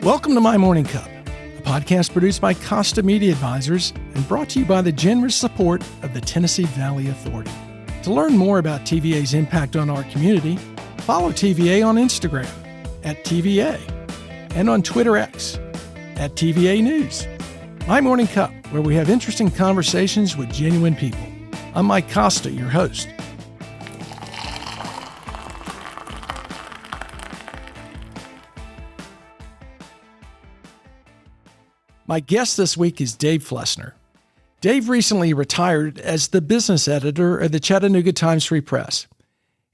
Welcome to My Morning Cup, a podcast produced by Costa Media Advisors and brought to you by the generous support of the Tennessee Valley Authority. To learn more about TVA's impact on our community, follow TVA on Instagram at TVA and on Twitter X at TVA News. My Morning Cup, where we have interesting conversations with genuine people. I'm Mike Costa, your host. My guest this week is Dave Flessner. Dave recently retired as the business editor of the Chattanooga Times-Free Press.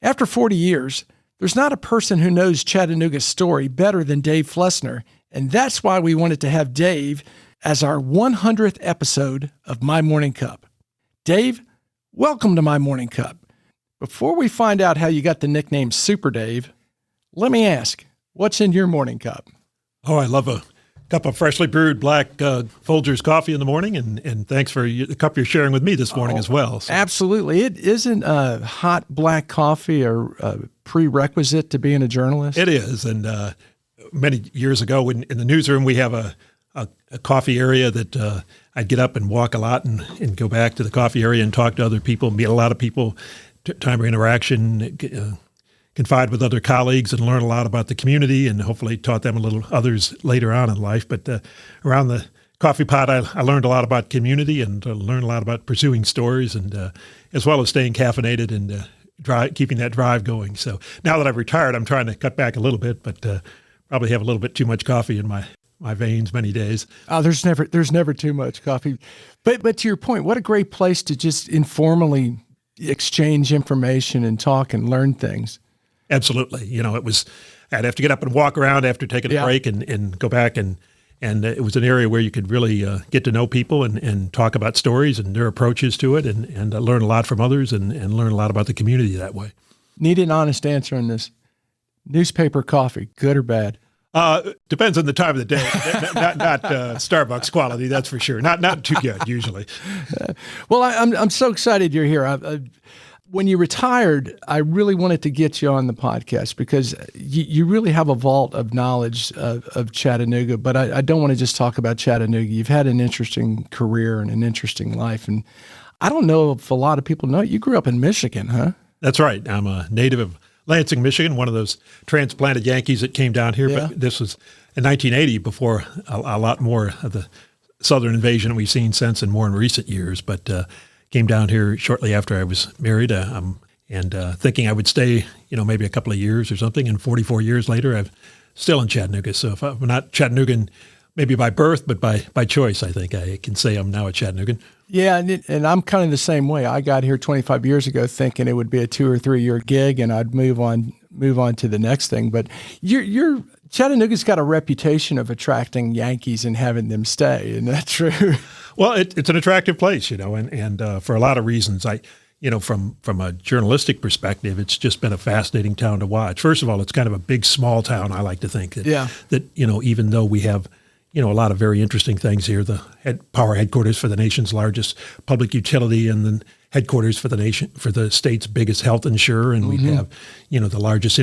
After 40 years, there's not a person who knows Chattanooga's story better than Dave Flessner, and that's why we wanted to have Dave as our 100th episode of My Morning Cup. Dave, welcome to My Morning Cup. Before we find out how you got the nickname Super Dave, let me ask, what's in your morning cup? Oh, I love a cup of freshly brewed black Folgers coffee in the morning, and thanks for the cup you're sharing with me this morning as well. So. Absolutely. It isn't a hot black coffee a prerequisite to being a journalist? It is, and many years ago in the newsroom, we have a coffee area that I'd get up and walk a lot and go back to the coffee area and talk to other people, meet a lot of people, time of interaction, confide with other colleagues and learn a lot about the community, and hopefully taught them a little others later on in life. But around the coffee pot, I learned a lot about community and learned a lot about pursuing stories, and as well as staying caffeinated and keeping that drive going. So now that I've retired, I'm trying to cut back a little bit, but probably have a little bit too much coffee in my veins many days. Oh, there's never too much coffee. But to your point, what a great place to just informally exchange information and talk and learn things. Absolutely. I'd have to get up and walk around after taking a break and go back, and it was an area where you could really get to know people and talk about stories and their approaches to it and learn a lot from others and learn a lot about the community that way. Need an honest answer on this. Newspaper coffee, good or bad? Depends on the time of the day. not Starbucks quality, that's for sure. Not too good usually. Well, I'm so excited you're here. When you retired, I really wanted to get you on the podcast because you really have a vault of knowledge of Chattanooga, but I don't want to just talk about Chattanooga. You've had an interesting career and an interesting life, and I don't know if a lot of people know you grew up in Michigan, huh? That's right. I'm a native of Lansing, Michigan, one of those transplanted Yankees that came down here. Yeah. But this was in 1980 before a lot more of the southern invasion we've seen since and more in recent years, but came down here shortly after I was married, and thinking I would stay, maybe a couple of years or something. And 44 years later, I'm still in Chattanooga. So if I'm not Chattanoogan, maybe by birth, but by choice, I think I can say I'm now a Chattanoogan. Yeah, and I'm kind of the same way. I got here 25 years ago thinking it would be a 2 or 3 year gig, and I'd move on to the next thing. But Chattanooga's got a reputation of attracting Yankees and having them stay. Isn't that true? Well, it's an attractive place, and for a lot of reasons. From a journalistic perspective, it's just been a fascinating town to watch. First of all, it's kind of a big, small town. I like to think that even though we have a lot of very interesting things here, the power headquarters for the nation's largest public utility, and then headquarters for the state's biggest health insurer, and we have the largest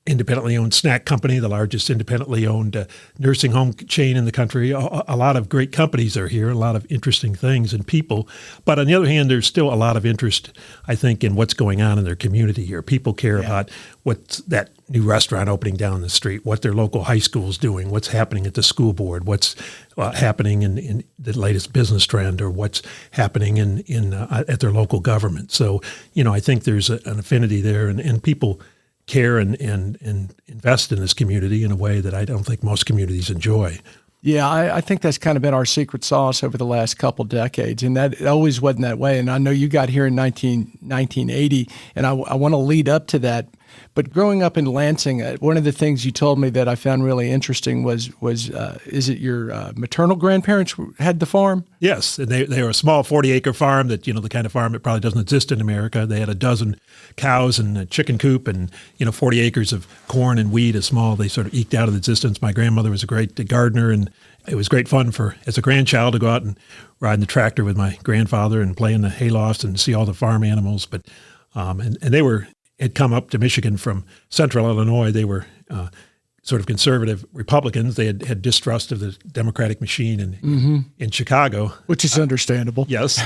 independently owned snack company, the largest independently owned nursing home chain in the country. A lot of great companies are here, a lot of interesting things and people. But on the other hand, there's still a lot of interest, I think, in what's going on in their community here. People care about what's that new restaurant opening down the street, what their local high school is doing, what's happening at the school board, what's happening in the latest business trend, or what's happening at their local government. So, I think there's an affinity there, and people care and invest in this community in a way that I don't think most communities enjoy. Yeah, I think that's kind of been our secret sauce over the last couple decades, and that it always wasn't that way. And I know you got here in 1980, and I want to lead up to that. But growing up in Lansing, one of the things you told me that I found really interesting was is it your maternal grandparents had the farm? Yes, and they were a small 40-acre farm that, the kind of farm that probably doesn't exist in America. They had a dozen cows and a chicken coop and, 40 acres of corn and wheat, they sort of eked out of existence. My grandmother was a great gardener, and it was great fun as a grandchild to go out and ride in the tractor with my grandfather and play in the haylofts and see all the farm animals. But and they had come up to Michigan from central Illinois. They were sort of conservative Republicans. They had distrust of the democratic machine in Chicago, which is understandable. Yes,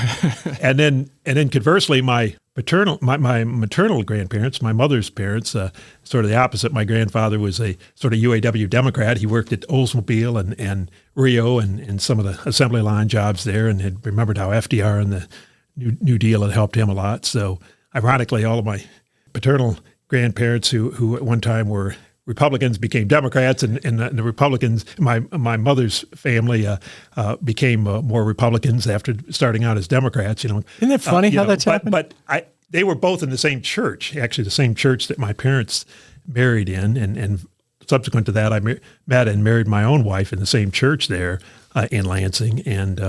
and then conversely, my maternal grandparents, my mother's parents, sort of the opposite. My grandfather was a sort of UAW Democrat. He worked at Oldsmobile and Rio and some of the assembly line jobs there, and had remembered how FDR and the New Deal had helped him a lot. So, ironically, all of my paternal grandparents who at one time were Republicans became Democrats, and the Republicans, my mother's family became more Republicans after starting out as Democrats. Isn't it funny how that's happened? But they were both in the same church, actually the same church that my parents married in, and subsequent to that, I met and married my own wife in the same church there in Lansing, and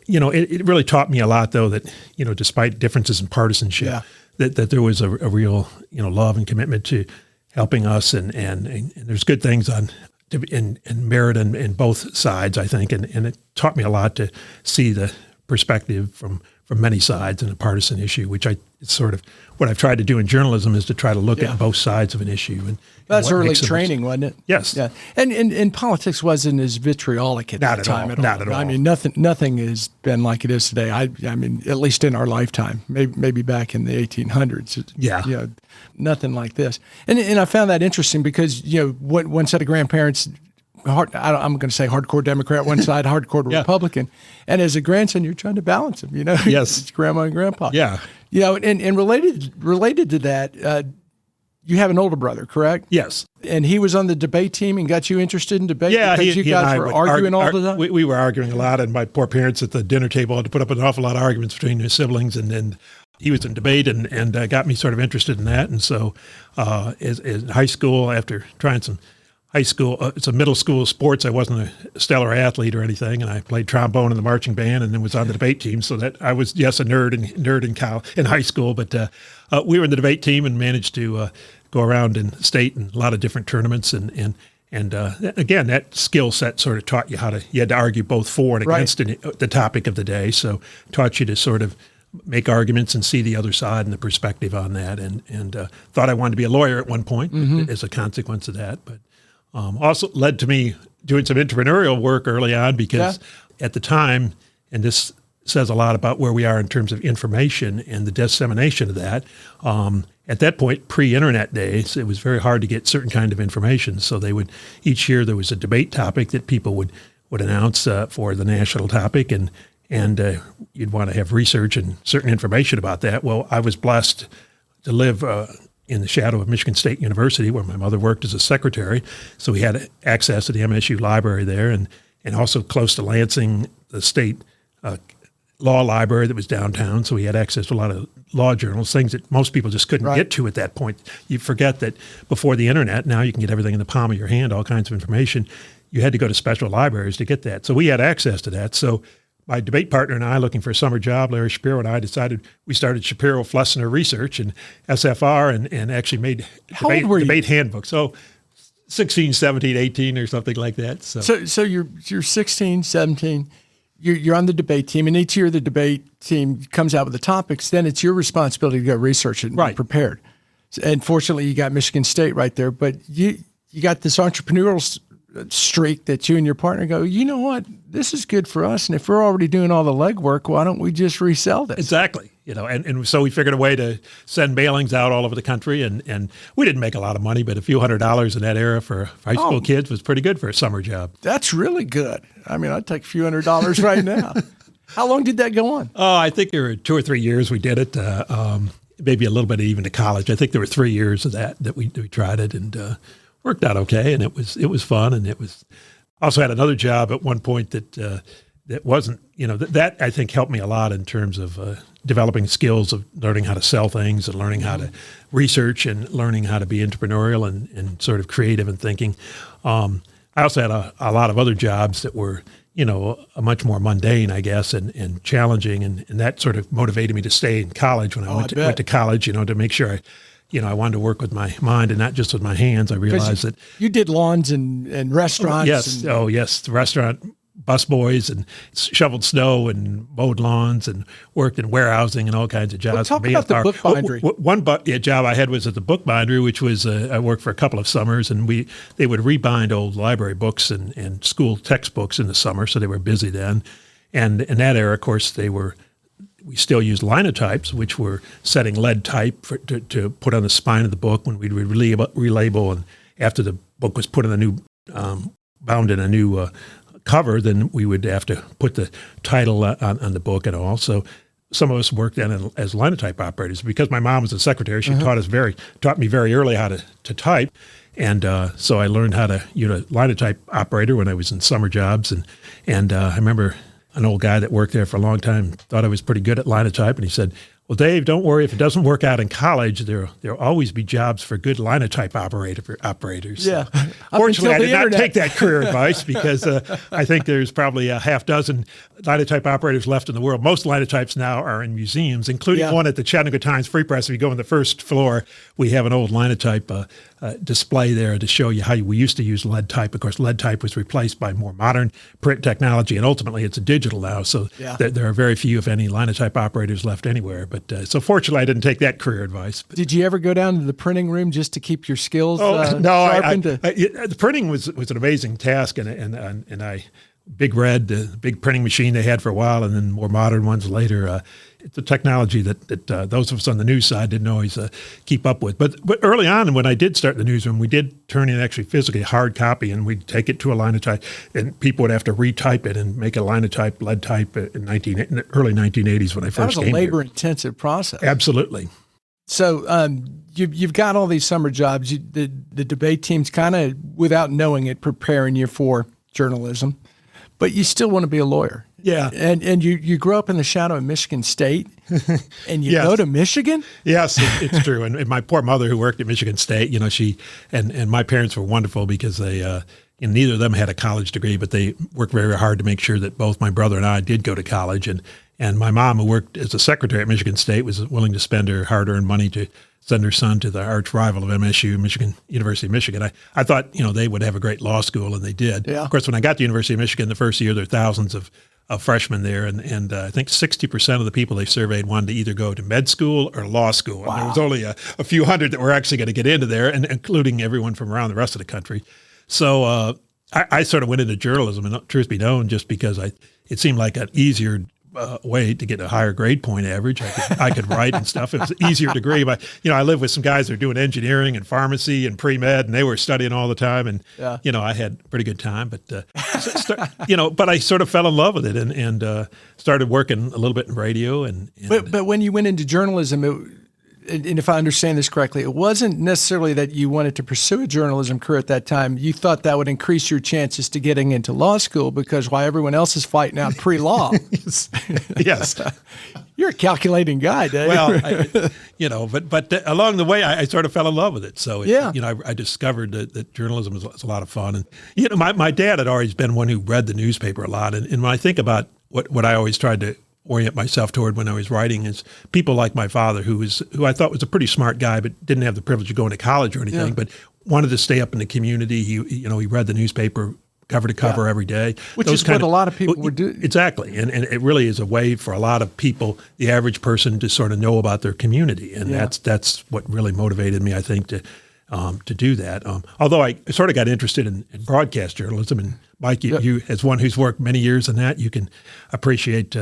it really taught me a lot, though, that despite differences in partisanship, that there was a real love and commitment to helping us, and there's good things and merit in both sides, I think, and it taught me a lot to see the perspective from many sides in a partisan issue, which it's sort of what I've tried to do in journalism, is to try to look at both sides of an issue. And that's early training, wasn't it? Yes. Yeah. And politics wasn't as vitriolic at that time at all. Not at all. I mean, nothing has been like it is today. I mean, at least in our lifetime, maybe back in the 1800s. Yeah. Nothing like this. And I found that interesting because, one set of grandparents, I'm going to say hardcore Democrat one side, hardcore Republican. And as a grandson, you're trying to balance them, Yes. It's grandma and grandpa. Yeah. And related to that, you have an older brother, correct? Yes. And he was on the debate team and got you interested in debate? Yeah. Because you guys were arguing all the time? We were arguing a lot, and my poor parents at the dinner table had to put up an awful lot of arguments between their siblings, and then he was in debate and got me sort of interested in that. And so in high school, after trying some middle school sports, I wasn't a stellar athlete or anything, and I played trombone in the marching band and then was on the debate team. So that I was, yes, a nerd in high school, but we were in the debate team and managed to go around in state and a lot of different tournaments. And again, that skill set sort of taught you you had to argue both for and against the topic of the day. So taught you to sort of make arguments and see the other side and the perspective on that. And thought I wanted to be a lawyer at one point as a consequence of that. But also led to me doing some entrepreneurial work early on, because at the time, and this says a lot about where we are in terms of information and the dissemination of that, at that point, pre-internet days, it was very hard to get certain kind of information. So each year there was a debate topic that people would announce for the national topic, and you'd want to have research and certain information about that. Well, I was blessed to live in the shadow of Michigan State University, where my mother worked as a secretary. So we had access to the MSU library there, and also close to Lansing, the state law library that was downtown. So we had access to a lot of law journals, things that most people just couldn't get to at that point. You forget that before the internet, now you can get everything in the palm of your hand, all kinds of information. You had to go to special libraries to get that. So we had access to that. So my debate partner and I, looking for a summer job, Larry Shapiro and I, decided we started Shapiro Flessner Research and SFR, and actually made debate handbooks. So 16, 17, 18 or something like that. So you're 16, 17, you're on the debate team, and each year the debate team comes out with the topics. Then it's your responsibility to go research it and be prepared. And fortunately, you got Michigan State right there, but you got this entrepreneurial streak that you and your partner go, you know what, this is good for us, and if we're already doing all the legwork, why don't we just resell this? Exactly. And so we figured a way to send mailings out all over the country, and we didn't make a lot of money, but a few $100s in that era for high school kids was pretty good for a summer job. That's really good. I mean, I'd take a few $100s right now. How long did that go on? Oh, I think there were 2 or 3 years we did it, maybe a little bit even to college. I think there were 3 years of that we tried it, and worked out okay, and it was fun, and it was also had another job at one point that wasn't, that I think helped me a lot in terms of developing skills of learning how to sell things and learning how to research and learning how to be entrepreneurial and sort of creative and thinking. I also had a lot of other jobs that were, much more mundane, I guess, and challenging, and that sort of motivated me to stay in college when I went to college, to make sure I wanted to work with my mind and not just with my hands. I realized that you did lawns and restaurants. Yes. Yes. The restaurant busboys and shoveled snow and mowed lawns and worked in warehousing and all kinds of jobs. Well, talk about the bookbindery. One job I had was at the bookbindery, which was I worked for a couple of summers, and they would rebind old library books and school textbooks in the summer, so they were busy then. And in that era, of course, we still used linotypes, which were setting lead type to put on the spine of the book when we'd relabel, and after the book was put in a new bound in a new cover, then we would have to put the title on the book and all. So some of us worked then as linotype operators. Because my mom was a secretary, she taught me very early how to type. And so I learned how to use a linotype operator when I was in summer jobs. And I remember an old guy that worked there for a long time thought I was pretty good at linotype, and he said, "Well, Dave, don't worry. If it doesn't work out in college, there'll always be jobs for good linotype operators." Yeah. Fortunately, I did not take that career advice because I think there's probably a half dozen linotype operators left in the world. Most linotypes now are in museums, including one at the Chattanooga Times Free Press. If you go on the first floor, we have an old linotype display there to show you how we used to use lead type. Of course, lead type was replaced by more modern print technology, and ultimately it's digital now. So there are very few, if any, linotype operators left anywhere. But so fortunately, I didn't take that career advice. Did you ever go down to the printing room just to keep your skills sharpened? The printing was an amazing task, and I Big Red, the big printing machine they had for a while, and then more modern ones later. It's a technology that those of us on the news side didn't always keep up with. But early on, when I did start in the newsroom, we did turn in actually physically hard copy, and we'd take it to a linotype, and people would have to retype it and make a linotype, lead type in the early 1980s when I first came here. That was a labor-intensive process. Absolutely. So you've got all these summer jobs. The debate team's kind of, without knowing it, preparing you for journalism, but you still want to be a lawyer. Yeah. And you grew up in the shadow of Michigan State, and you go to Michigan? Yes, it's true. And my poor mother, who worked at Michigan State, she and my parents were wonderful because they and neither of them had a college degree, but they worked very hard to make sure that both my brother and I did go to college. And my mom, who worked as a secretary at Michigan State, was willing to spend her hard-earned money to send her son to the arch rival of MSU, University of Michigan. I thought, they would have a great law school, and they did. Yeah. Of course, when I got to University of Michigan the first year, there were thousands of freshmen there, and I think 60% of the people they surveyed wanted to either go to med school or law school. Wow. And there was only a few hundred that were actually going to get into there, and including everyone from around the rest of the country. So I sort of went into journalism, and truth be known, just because it seemed like an easier way to get a higher grade point average. I could write and stuff. It was an easier degree. But, I lived with some guys that were doing engineering and pharmacy and pre-med, and they were studying all the time. And, I had a pretty good time. But, but I sort of fell in love with it and started working a little bit in radio. But when you went into journalism, and if I understand this correctly, it wasn't necessarily that you wanted to pursue a journalism career at that time. You thought that would increase your chances to getting into law school because while everyone else is fighting out pre-law. Yes. You're a calculating guy, Dave. Well, but along the way, I sort of fell in love with it. So, I discovered that journalism is a lot of fun. And, my dad had always been one who read the newspaper a lot. And when I think about what I always tried to orient myself toward when I was writing is people like my father, who I thought was a pretty smart guy, but didn't have the privilege of going to college or anything, but wanted to stay up in the community. He read the newspaper cover to cover every day. Which is what a lot of people would do. Exactly. And it really is a way for a lot of people, the average person, to sort of know about their community. And that's what really motivated me, I think, to do that. Although I sort of got interested in broadcast journalism. And Mike, you as one who's worked many years in that, you can appreciate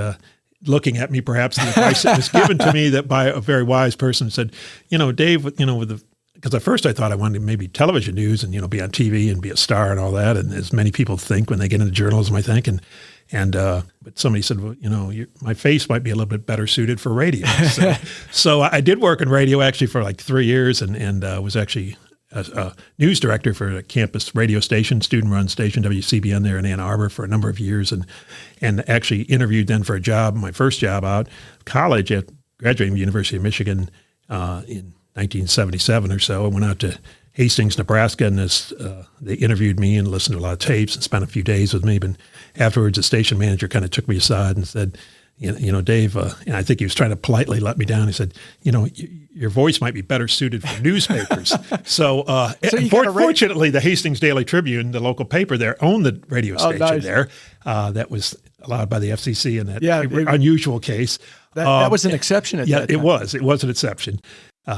looking at me, perhaps the advice that was given to me that by a very wise person said, Dave, because at first I thought I wanted maybe television news and, be on TV and be a star and all that. And as many people think when they get into journalism, I think. But somebody said, well, my face might be a little bit better suited for radio. So I did work in radio actually for like 3 years and was actually a news director for a campus radio station, student-run station, WCBN there in Ann Arbor for a number of years, and actually interviewed then for a job, my first job out of college, at graduating from the University of Michigan in 1977 or so. I went out to Hastings, Nebraska, and they interviewed me and listened to a lot of tapes and spent a few days with me. But afterwards, the station manager kind of took me aside and said, Dave, and I think he was trying to politely let me down. He said, your voice might be better suited for newspapers. So fortunately, the Hastings Daily Tribune, the local paper there, owned the radio station there. That was allowed by the FCC in that unusual case. That was an exception at that time. It was. It was an exception.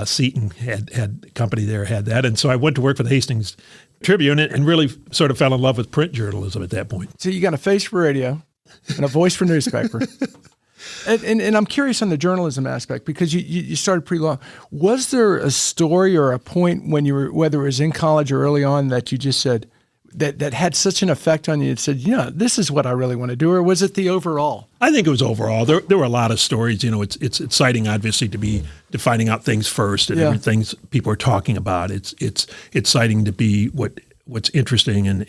Seton had a company there, had that. And so I went to work for the Hastings Tribune and really sort of fell in love with print journalism at that point. So you got a face for radio and a voice for newspaper. And I'm curious on the journalism aspect, because you started pretty long. Was there a story or a point when you were, whether it was in college or early on, that you just said that had such an effect on you and said, this is what I really want to do? Or was it the overall? I think it was overall. There were a lot of stories. It's exciting, obviously, to finding out things first and everything people are talking about. It's exciting to be what's interesting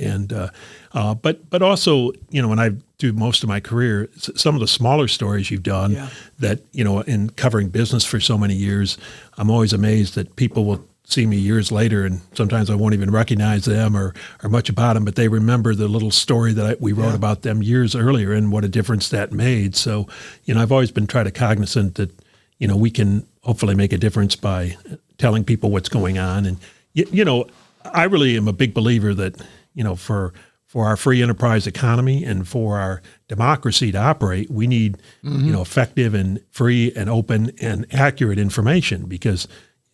but also, when I do most of my career, some of the smaller stories you've done that, in covering business for so many years, I'm always amazed that people will see me years later, and sometimes I won't even recognize them or much about them, but they remember the little story that we wrote about them years earlier and what a difference that made. So, I've always been trying to cognizant that, we can hopefully make a difference by telling people what's going on. And, I really am a big believer that, for our free enterprise economy and for our democracy to operate, we need, effective and free and open and accurate information, because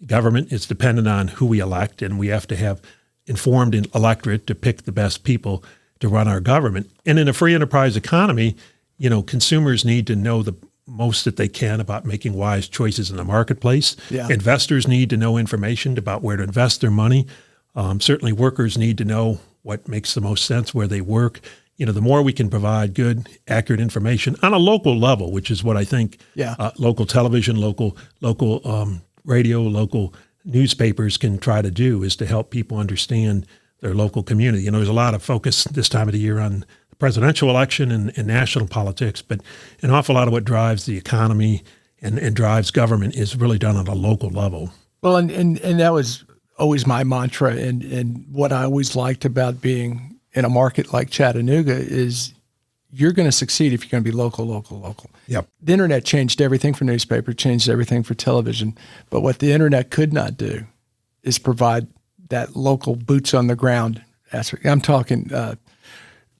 government is dependent on who we elect, and we have to have informed electorate to pick the best people to run our government. And in a free enterprise economy, consumers need to know the most that they can about making wise choices in the marketplace. Yeah. Investors need to know information about where to invest their money. Certainly workers need to know what makes the most sense where they work. The more we can provide good, accurate information on a local level, which is what I think local television, local radio, local newspapers can try to do, is to help people understand their local community. There's a lot of focus this time of the year on the presidential election and national politics, but an awful lot of what drives the economy and drives government is really done on a local level. Well, and that was always my mantra, and what I always liked about being in a market like Chattanooga is you're going to succeed if you're going to be local. Yep. The internet changed everything for newspaper, changed everything for television, but what the internet could not do is provide that local boots on the ground aspect. I'm talking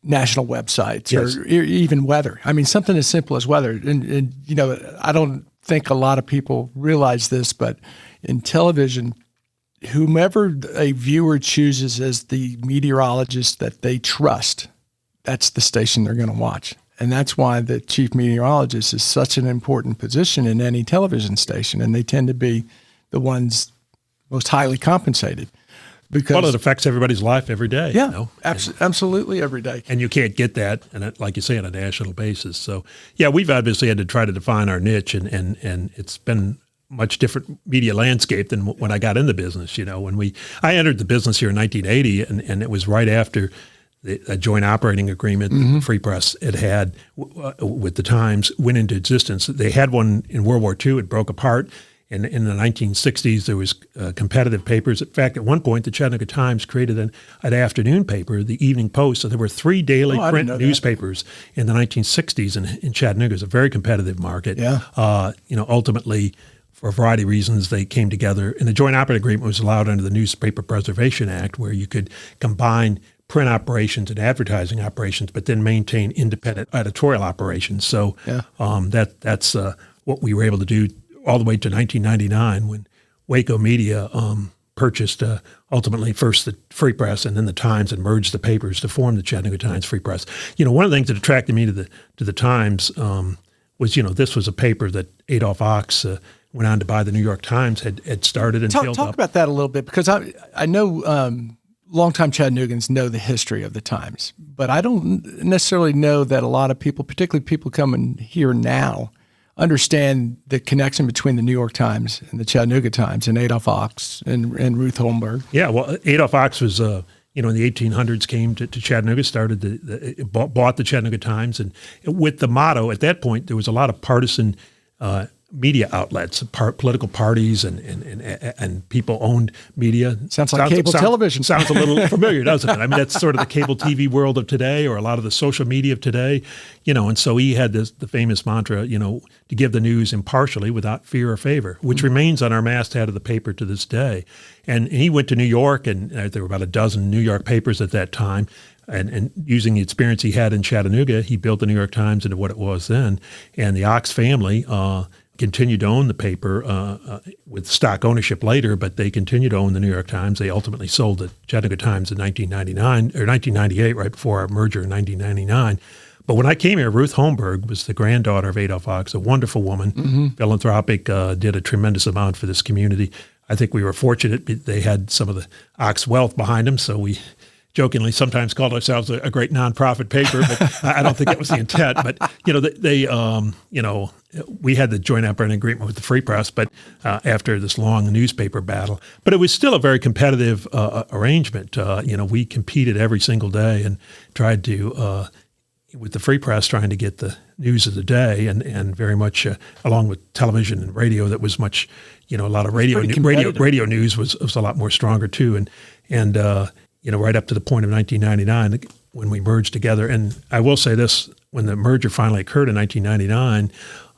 national websites or even weather. I mean, something as simple as weather. And I don't think a lot of people realize this, but in television, whomever a viewer chooses as the meteorologist that they trust, that's the station they're going to watch. And that's why the chief meteorologist is such an important position in any television station. And they tend to be the ones most highly compensated. Because it affects everybody's life every day. Yeah, absolutely every day. And you can't get that, like you say, on a national basis. So, we've obviously had to try to define our niche, and it's been much different media landscape than when I got in the business. I entered the business here in 1980, and it was right after a joint operating agreement that the Free Press had with the Times went into existence. They had one in World War II. It broke apart. And in the 1960s, there was competitive papers. In fact, at one point, the Chattanooga Times created an afternoon paper, the Evening Post. So there were 3 daily print newspapers in the 1960s in Chattanooga. It was a very competitive market. Yeah. Ultimately, for a variety of reasons, they came together. And the joint operating agreement was allowed under the Newspaper Preservation Act, where you could combine print operations and advertising operations, but then maintain independent editorial operations. So that's what we were able to do all the way to 1999, when Waco Media purchased ultimately first the Free Press and then the Times, and merged the papers to form the Chattanooga Times Free Press. One of the things that attracted me to the Times was this was a paper that Adolph Ox went on to buy the New York Times, had started and built up. Talk about that a little bit, because I know longtime Chattanoogans know the history of the Times, but I don't necessarily know that a lot of people, particularly people coming here now, understand the connection between the New York Times and the Chattanooga Times and Adolph Ox and Ruth Holmberg. Yeah, well, Adolph Ox was, in the 1800s came to Chattanooga, bought the Chattanooga Times, and with the motto, at that point, there was a lot of partisan media outlets, political parties, and people owned media. Sounds like cable television. Sounds a little familiar, doesn't it? I mean, that's sort of the cable TV world of today, or a lot of the social media of today, And so he had the famous mantra, to give the news impartially without fear or favor, which remains on our masthead of the paper to this day. And he went to New York, and there were about a dozen New York papers at that time. And using the experience he had in Chattanooga, he built the New York Times into what it was then. And the Ox family continued to own the paper with stock ownership later, but they continued to own the New York Times. They ultimately sold the Chattanooga Times in 1999 or 1998, right before our merger in 1999. But when I came here, Ruth Holmberg was the granddaughter of Adolph Ox, a wonderful woman, philanthropic, did a tremendous amount for this community. I think we were fortunate. They had some of the Ox wealth behind them, so we jokingly sometimes called ourselves a great nonprofit paper, but I don't think that was the intent. But, we had the joint operating agreement with the Free Press, but after this long newspaper battle. But it was still a very competitive arrangement. We competed every single day and tried to, with the Free Press, trying to get the news of the day, and very much along with television and radio, that was much, a lot of radio news was a lot more stronger too. And right up to the point of 1999 when we merged together. And I will say this, when the merger finally occurred in 1999,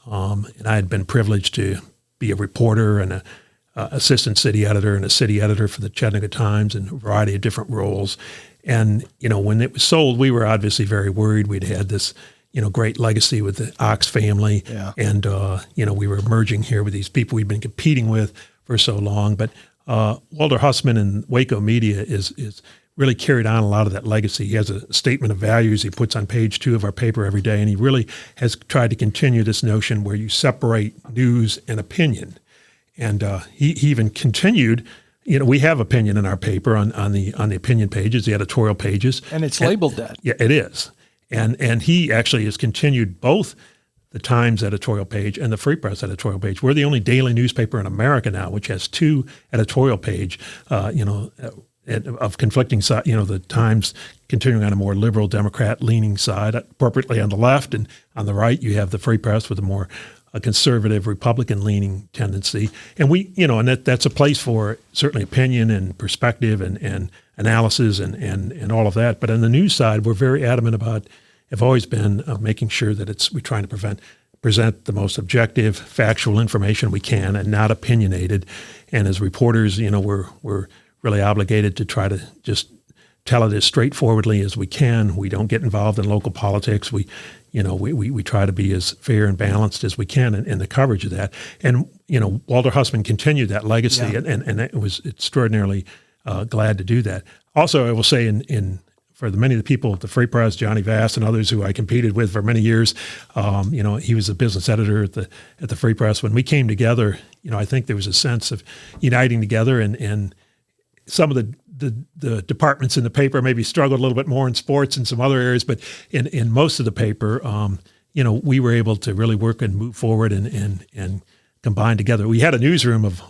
and I had been privileged to be a reporter and a assistant city editor and a city editor for the Chattanooga Times in a variety of different roles. And, when it was sold, we were obviously very worried. We'd had this, great legacy with the Ox family. Yeah. And, we were merging here with these people we'd been competing with for so long. But Walter Hussman and Waco Media is really carried on a lot of that legacy. He has a statement of values he puts on page 2 of our paper every day, and he really has tried to continue this notion where you separate news and opinion. And he even continued, we have opinion in our paper on the opinion pages, the editorial pages. And it's labeled that. Yeah, it is. And he actually has continued both the Times editorial page and the Free Press editorial page. We're the only daily newspaper in America now which has 2 editorial page, of conflicting side. The Times continuing on a more liberal Democrat-leaning side, appropriately on the left, and on the right you have the Free Press with a more conservative Republican-leaning tendency. And we, and that's a place for certainly opinion and perspective and analysis and all of that. But on the news side, we're very adamant about, have always been, making sure that we're trying to present the most objective, factual information we can, and not opinionated. And as reporters, we're really obligated to try to just tell it as straightforwardly as we can. We don't get involved in local politics. We try to be as fair and balanced as we can in the coverage of that. And, Walter Hussman continued that legacy, and it was extraordinarily glad to do that. Also, I will say for many of the people at the Free Press, Johnny Vass and others who I competed with for many years, he was a business editor at the Free Press. When we came together, I think there was a sense of uniting together, and some of the departments in the paper maybe struggled a little bit more in sports and some other areas, but in most of the paper, we were able to really work and move forward and combine together. We had a newsroom of,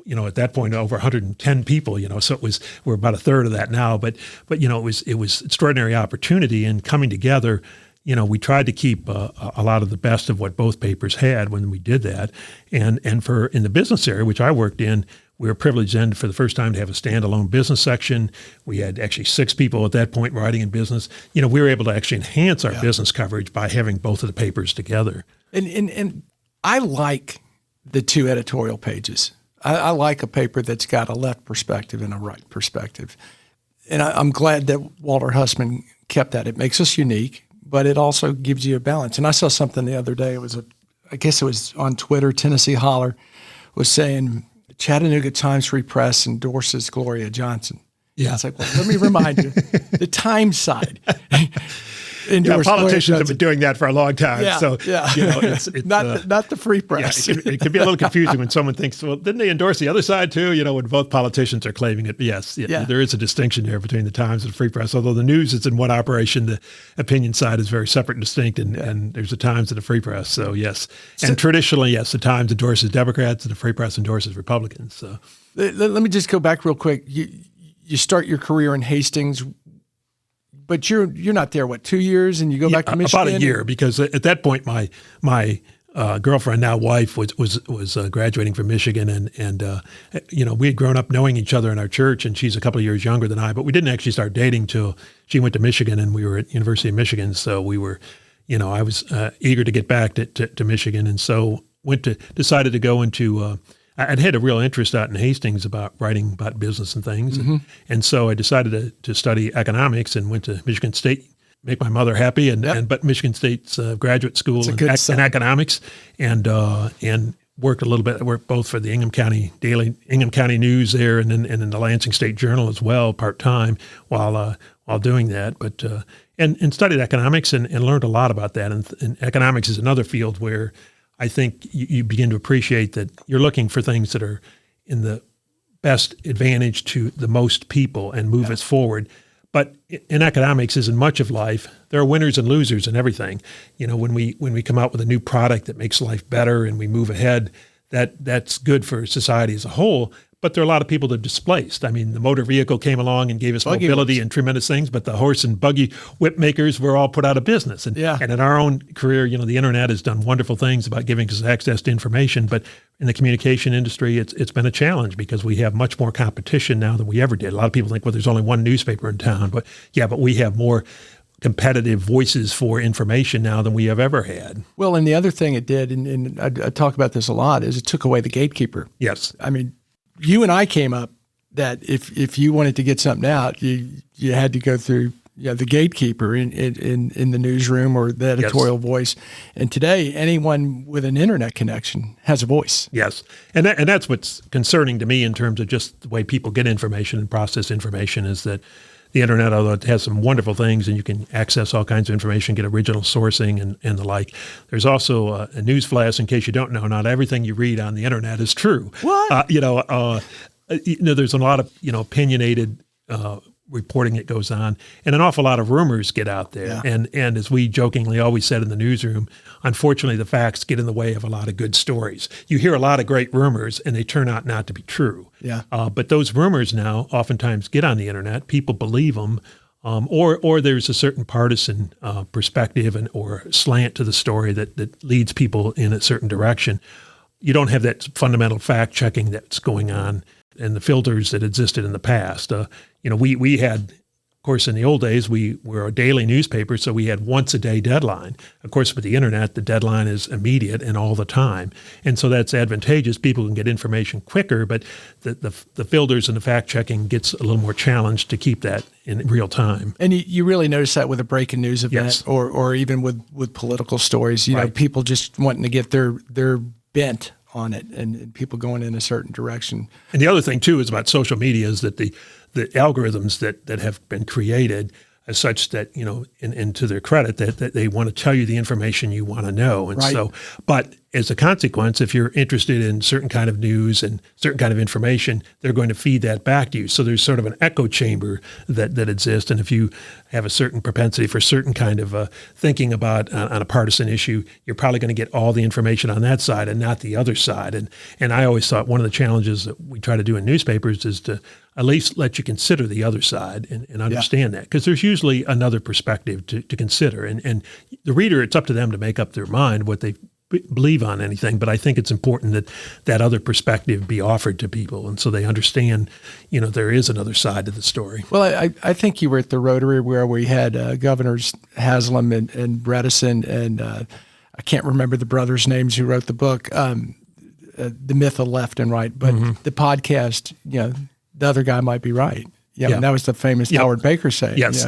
at that point over 110 people, so we're about a third of that now, but it was extraordinary opportunity, and coming together, we tried to keep a lot of the best of what both papers had when we did that. And in the business area, which I worked in, we were privileged then for the first time to have a standalone business section. We had actually 6 people at that point writing in business. We were able to actually enhance our business coverage by having both of the papers together. And I like the 2 editorial pages. I like a paper that's got a left perspective and a right perspective. And I'm glad that Walter Hussman kept that. It makes us unique, but it also gives you a balance. And I saw something the other day. I guess it was on Twitter, Tennessee Holler was saying, Chattanooga Times Free Press endorses Gloria Johnson. Yeah. It's like, well, let me remind you, the Times side politicians have been doing that for a long time. Yeah, so, it's not the Free Press. Yeah, it can be a little confusing when someone thinks, well, didn't they endorse the other side too? When both politicians are claiming it. Yes, there is a distinction there between the Times and the Free Press. Although the news is in one operation, the opinion side is very separate and distinct, and there's the Times and the Free Press. So yes, and traditionally, yes, the Times endorses Democrats and the Free Press endorses Republicans. So let me just go back real quick. You start your career in Hastings. But you're not there, 2 years, and you go back to Michigan? About a year, because at that point my girlfriend, now wife, was graduating from Michigan, and we had grown up knowing each other in our church, and she's a couple of years younger than I, but we didn't actually start dating till she went to Michigan, and we were at University of Michigan, so we were, I was eager to get back to Michigan, and so decided to go into. I'd had a real interest out in Hastings about writing about business and things, and so I decided to study economics and went to Michigan State. Make my mother happy, but Michigan State's graduate school in economics, and worked a little bit. I worked both for the Ingham County News there, and then in the Lansing State Journal as well, part time while doing that. But and studied economics and learned a lot about that. And economics is another field where I think you begin to appreciate that you're looking for things that are in the best advantage to the most people and move us forward. But in economics, as in much of life, there are winners and losers in everything. When we come out with a new product that makes life better and we move ahead, that's good for society as a whole. But there are a lot of people that are displaced. I mean, the motor vehicle came along and gave us mobility and tremendous things, but the horse and buggy whip makers were all put out of business. And in our own career, the internet has done wonderful things about giving us access to information. But in the communication industry, it's been a challenge because we have much more competition now than we ever did. A lot of people think, well, there's only one newspaper in town. But we have more competitive voices for information now than we have ever had. Well, and the other thing it did, and I talk about this a lot, is it took away the gatekeeper. Yes. I mean, you and I came up that if you wanted to get something out, you had to go through the gatekeeper in the newsroom or the editorial voice. And today, anyone with an internet connection has a voice. Yes, and that's what's concerning to me in terms of just the way people get information and process information is that the internet, although it has some wonderful things and you can access all kinds of information, get original sourcing and the like, there's also a news flash in case you don't know, not everything you read on the internet is true. What? There's a lot of, opinionated reporting that goes on, and an awful lot of rumors get out there. Yeah. And as we jokingly always said in the newsroom, unfortunately, the facts get in the way of a lot of good stories. You hear a lot of great rumors, and they turn out not to be true. Yeah. But those rumors now oftentimes get on the internet. People believe them, or there's a certain partisan perspective or slant to the story that leads people in a certain direction. You don't have that fundamental fact checking that's going on and the filters that existed in the past. We had, of course, in the old days, we were a daily newspaper, so we had once a day deadline. Of course, with the internet, the deadline is immediate and all the time. And so that's advantageous. People can get information quicker, but the filters and the fact checking gets a little more challenged to keep that in real time. And you really notice that with a breaking news event or even with political stories, people just wanting to get their bent on it and people going in a certain direction. And the other thing, too, is about social media is that the algorithms that have been created as such that, and to their credit, that they want to tell you the information you want to know. And so, but as a consequence, if you're interested in certain kind of news and certain kind of information, they're going to feed that back to you. So there's sort of an echo chamber that exists. And if you have a certain propensity for certain kind of thinking about on a partisan issue, you're probably going to get all the information on that side and not the other side. And I always thought one of the challenges that we try to do in newspapers is to at least let you consider the other side and understand that, because there's usually another perspective to consider. And the reader, it's up to them to make up their mind what they believe on anything, but I think it's important that other perspective be offered to people, and so they understand, there is another side to the story. Well, I think you were at the Rotary where we had Governors Haslam and Bredesen, and I can't remember the brothers' names who wrote the book, The Myth of Left and Right, but the podcast, the other guy might be right. Yeah, and that was the famous Howard Baker saying. Yes.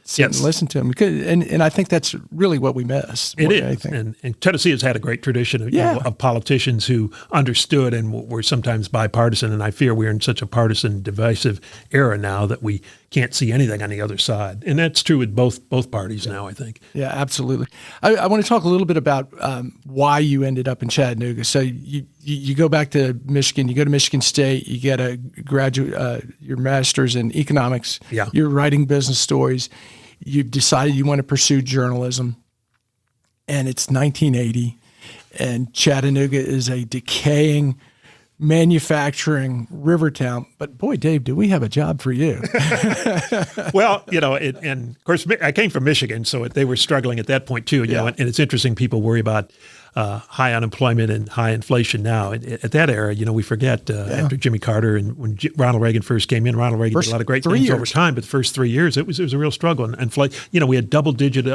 Sit and listen to him. And I think that's really what we miss. It is. And Tennessee has had a great tradition of politicians who understood and were sometimes bipartisan. And I fear we're in such a partisan, divisive era now that we can't see anything on the other side. And that's true with both parties now, I think. Yeah, absolutely. I want to talk a little bit about why you ended up in Chattanooga. So you go back to Michigan, you go to Michigan State, you get a graduate, your master's in economics. Yeah. You're writing business stories. You've decided you want to pursue journalism, and it's 1980, and Chattanooga is a decaying manufacturing river town. But boy, Dave, do we have a job for you? Well, and of course, I came from Michigan, so they were struggling at that point too. And it's interesting. People worry about high unemployment and high inflation now. At that era, we forget after Jimmy Carter and when Ronald Reagan first came in, Ronald Reagan did a lot of great things over time, but the first 3 years, it was a real struggle. And we had double-digit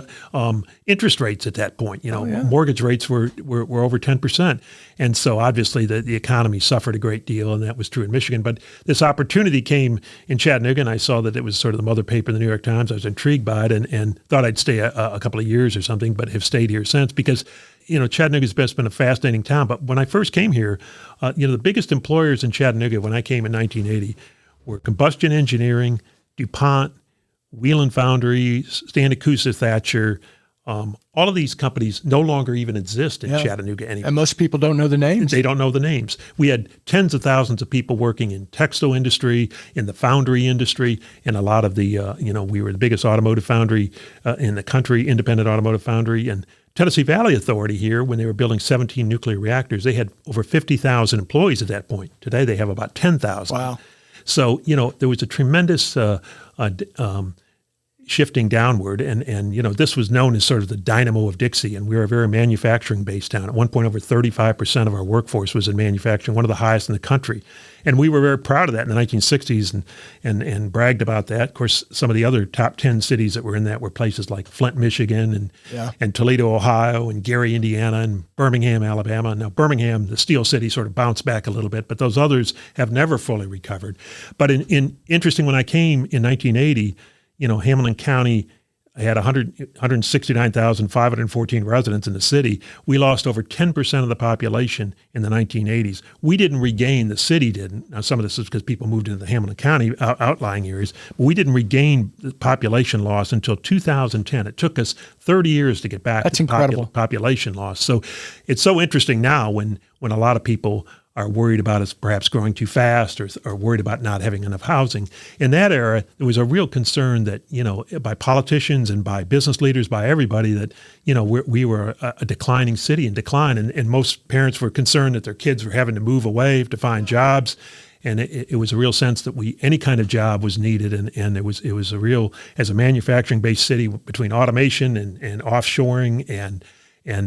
interest rates at that point. Mortgage rates were over 10%. And so obviously the economy suffered a great deal, and that was true in Michigan. But this opportunity came in Chattanooga, and I saw that it was sort of the mother paper in the New York Times. I was intrigued by it and thought I'd stay a couple of years or something, but have stayed here since because Chattanooga's been a fascinating town. But when I first came here, the biggest employers in Chattanooga when I came in 1980 were Combustion Engineering, DuPont, Wheelan Foundry, Standacusa Thatcher. All of these companies no longer even exist in Chattanooga anymore. And most people don't know the names. They don't know the names. We had tens of thousands of people working in textile industry, in the foundry industry, and a lot of the, we were the biggest automotive foundry in the country, independent automotive foundry. And Tennessee Valley Authority here, when they were building 17 nuclear reactors, they had over 50,000 employees at that point. Today they have about 10,000. Wow. So, there was a tremendous shifting downward. And this was known as sort of the dynamo of Dixie. And we were a very manufacturing-based town. At one point, over 35% of our workforce was in manufacturing, one of the highest in the country. And we were very proud of that in the 1960s and bragged about that. Of course, some of the other top 10 cities that were in that were places like Flint, Michigan, and Toledo, Ohio, and Gary, Indiana, and Birmingham, Alabama. Now, Birmingham, the steel city, sort of bounced back a little bit, but those others have never fully recovered. But interesting, when I came in 1980, Hamilton County had 169,514 residents in the city. We lost over 10% of the population in the 1980s. We didn't regain, the city didn't. Now, some of this is because people moved into the Hamilton County outlying areas, but we didn't regain the population loss until 2010. It took us 30 years to get back That's to incredible. Population loss. So it's so interesting now when a lot of people are worried about us perhaps growing too fast or worried about not having enough housing. In that era, there was a real concern that, by politicians and by business leaders, by everybody, that, we were a declining city in decline. And most parents were concerned that their kids were having to move away to find jobs. And it was a real sense that any kind of job was needed. And it was a real, as a manufacturing-based city, between automation and offshoring and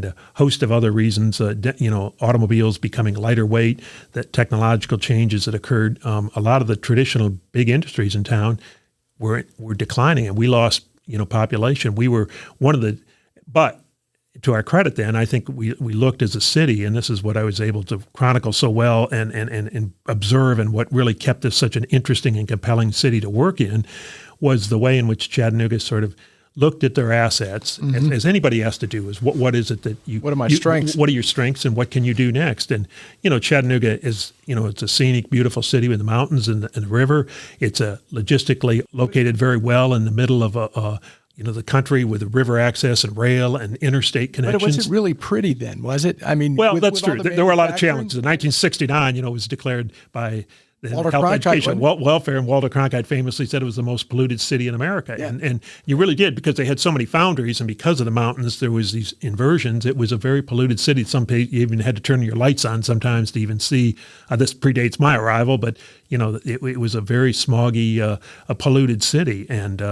a host of other reasons, automobiles becoming lighter weight, that technological changes that occurred. A lot of the traditional big industries in town were declining, and we lost, population. We were but to our credit then, I think we looked as a city, and this is what I was able to chronicle so well and observe, and what really kept this such an interesting and compelling city to work in, was the way in which Chattanooga sort of looked at their assets, as anybody has to do, is what is it that you... What are my strengths? What are your strengths, and what can you do next? And, Chattanooga is, it's a scenic, beautiful city with the mountains and the river. It's logistically located very well in the middle of the country with the river access and rail and interstate connections. But it wasn't really pretty then, was it? I mean, that's true. There were a lot of challenges. In 1969, it was declared by the Walter Health, Cronkite, Education, Welfare, and Walter Cronkite famously said it was the most polluted city in America. Yeah. And you really did, because they had so many foundries, and because of the mountains, there was these inversions. It was a very polluted city. You even had to turn your lights on sometimes to even see. This predates my arrival, but it was a very smoggy, a polluted city, and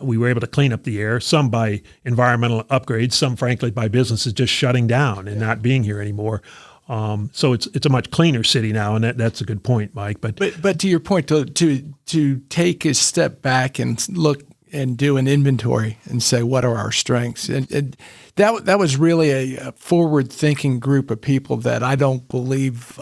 we were able to clean up the air, some by environmental upgrades, some frankly by businesses just shutting down and not being here anymore. So it's a much cleaner city now, and that's a good point, Mike. But to your point, to take a step back and look and do an inventory and say, what are our strengths? And that was really a forward-thinking group of people that I don't believe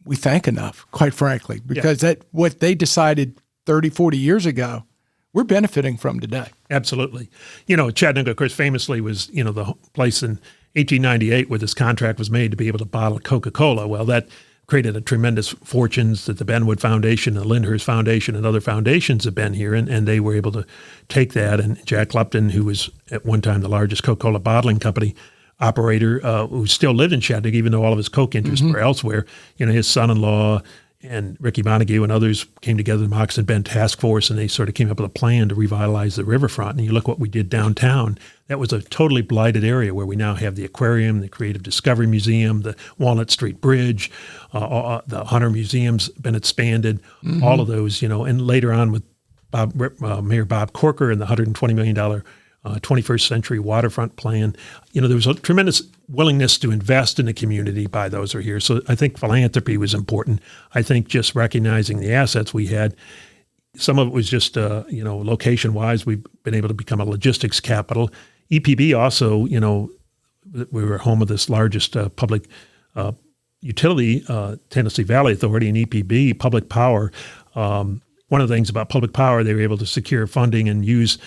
we thank enough, quite frankly, because what they decided 30, 40 years ago, we're benefiting from today. Absolutely. Chattanooga, of course, famously was, the place in 1898 where this contract was made to be able to bottle Coca-Cola. Well, that created a tremendous fortunes that the Benwood Foundation, the Lyndhurst Foundation, and other foundations have been here, and they were able to take that. And Jack Lupton, who was at one time the largest Coca-Cola bottling company operator, who still lived in Chattanooga, even though all of his Coke interests were elsewhere, his son-in-law and Ricky Montague and others came together in the Moccasin Bend Task Force, and they sort of came up with a plan to revitalize the riverfront. And you look what we did downtown. That was a totally blighted area where we now have the aquarium, the Creative Discovery Museum, the Walnut Street Bridge, the Hunter Museum's been expanded, all of those, and later on with Mayor Bob Corker and the $120 million 21st century waterfront plan. There was a tremendous willingness to invest in the community by those who are here. So I think philanthropy was important. I think just recognizing the assets we had. Some of it was just, location-wise, we've been able to become a logistics capital. EPB also, we were home of this largest public utility, Tennessee Valley Authority, and EPB, Public Power. One of the things about public power, they were able to secure funding and use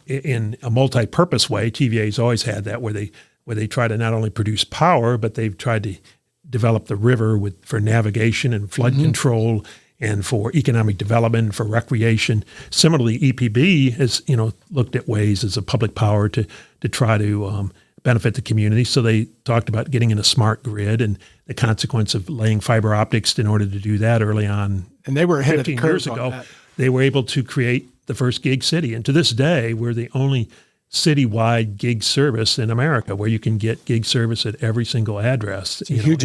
in a multi-purpose way. TVA's always had that, where they try to not only produce power, but they've tried to develop the river for navigation and flood control and for economic development, for recreation. Similarly, EPB has looked at ways as a public power to try to benefit the community. So they talked about getting in a smart grid and the consequence of laying fiber optics in order to do that early on. And they were ahead 15 of the curve years on ago. that. They were able to create the first gig city. And to this day, we're the only citywide gig service in America where you can get gig service at every single address. It's a huge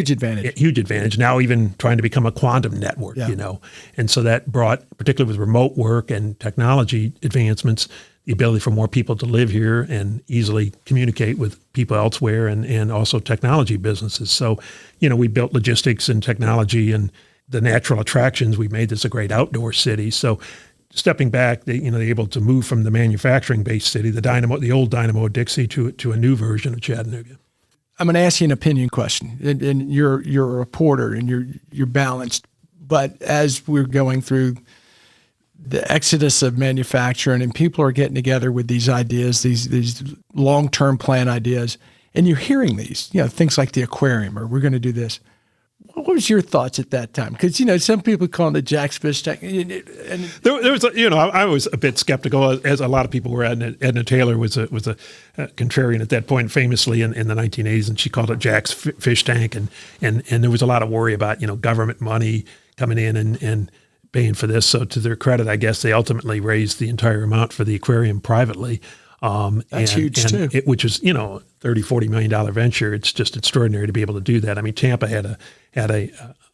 advantage. Huge advantage. Now even trying to become a quantum network, And so that brought, particularly with remote work and technology advancements, the ability for more people to live here and easily communicate with people elsewhere and also technology businesses. So, we built logistics and technology and the natural attractions. We made this a great outdoor city. So stepping back, they're able to move from the manufacturing-based city, the old Dynamo Dixie, to a new version of Chattanooga. I'm going to ask you an opinion question, and you're a reporter and you're balanced. But as we're going through the exodus of manufacturing, and people are getting together with these ideas, these long-term plan ideas, and you're hearing these, things like the aquarium, or we're going to do this. What was your thoughts at that time? Because some people call it the Jack's Fish Tank. And there was, I was a bit skeptical, as a lot of people were. Edna Taylor was a contrarian at that point, famously in the 1980s, and she called it Jack's Fish Tank, and there was a lot of worry about government money coming in and paying for this. So to their credit, I guess they ultimately raised the entire amount for the aquarium privately. That's huge too. Which is, $30-40 million venture. It's just extraordinary to be able to do that. I mean, Tampa had a